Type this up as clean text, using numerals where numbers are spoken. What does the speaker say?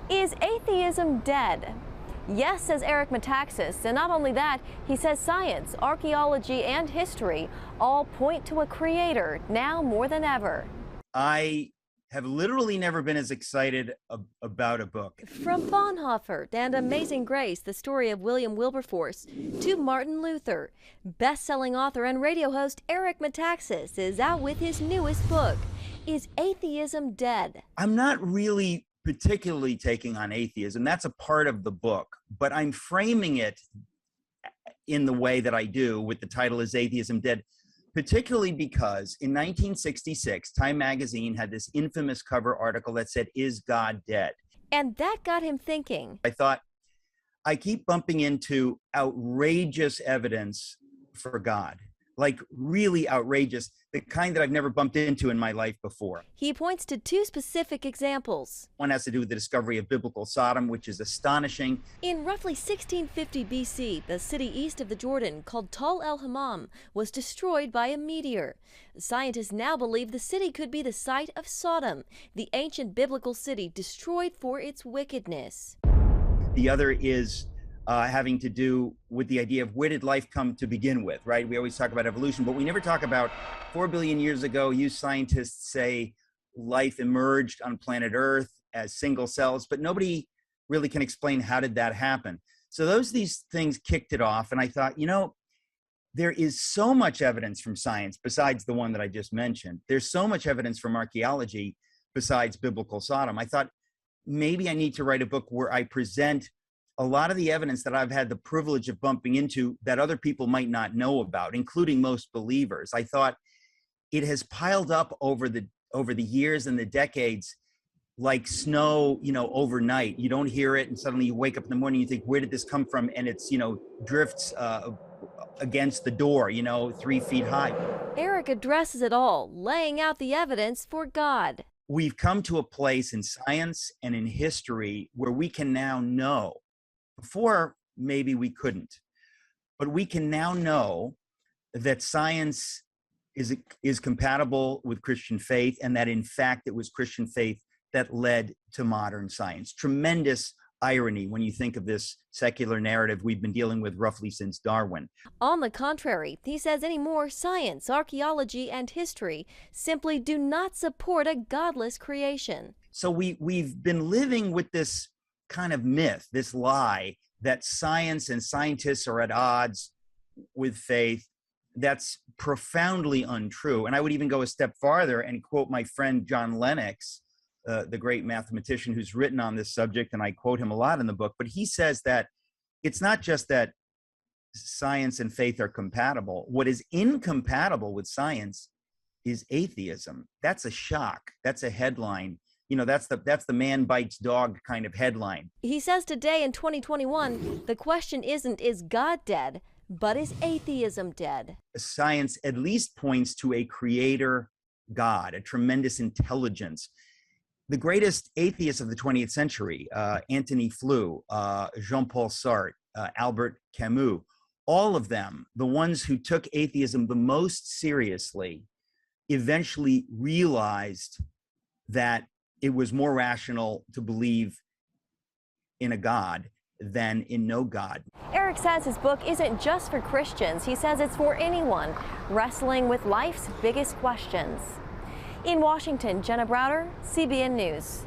Is atheism dead? Yes, says Eric Metaxas, and not only that, he says science, archaeology, and history all point to a creator now more than ever. I have literally never been as excited about a book. From Bonhoeffer and Amazing Grace, the story of William Wilberforce, to Martin Luther, best-selling author and radio host Eric Metaxas is out with his newest book, Is Atheism Dead? I'm not really particularly taking on atheism. That's a part of the book, but I'm framing it in the way that I do with the title Is Atheism Dead? Particularly because in 1966, Time magazine had this infamous cover article that said, Is God Dead? And that got him thinking. I thought, I keep bumping into outrageous evidence for God, like really outrageous, the kind that I've never bumped into in my life before. He points to two specific examples. One has to do with the discovery of biblical Sodom, which is astonishing. In roughly 1650 BC, the city east of the Jordan, called Tal el-Hammam, was destroyed by a meteor. Scientists now believe the city could be the site of Sodom, the ancient biblical city destroyed for its wickedness. The other is having to do with the idea of where did life come to begin with, right? We always talk about evolution, but we never talk about 4 billion years ago, you scientists say life emerged on planet Earth as single cells, but nobody really can explain how did that happen. So these things kicked it off, and I thought, there is so much evidence from science besides the one that I just mentioned. There's so much evidence from archaeology besides biblical Sodom. I thought maybe I need to write a book where I present a lot of the evidence that I've had the privilege of bumping into that other people might not know about, including most believers. I thought it has piled up over the years and the decades like snow, overnight. You don't hear it, and suddenly you wake up in the morning, you think, where did this come from? And it's, drifts against the door, 3 feet high. Eric addresses it all, laying out the evidence for God. We've come to a place in science and in history where we can now know. Before, maybe we couldn't, but we can now know that science is compatible with Christian faith, and that in fact it was Christian faith that led to modern science. Tremendous irony when you think of this secular narrative we've been dealing with roughly since Darwin. On the contrary, he says any more science, archaeology, and history simply do not support a godless creation. So we've been living with this kind of myth, this lie that science and scientists are at odds with faith. That's profoundly untrue. And I would even go a step farther and quote my friend John Lennox, the great mathematician who's written on this subject, and I quote him a lot in the book, but he says that it's not just that science and faith are compatible. What is incompatible with science is atheism. That's a shock. That's a headline. That's the man bites dog kind of headline. He says today in 2021, the question isn't, is God dead, but is atheism dead? Science at least points to a creator God, a tremendous intelligence. The greatest atheists of the 20th century, Antony Flew, Jean-Paul Sartre, Albert Camus, all of them, the ones who took atheism the most seriously, eventually realized that it was more rational to believe in a God than in no God. Eric says his book isn't just for Christians. He says it's for anyone wrestling with life's biggest questions. In Washington, Jenna Browder, CBN News.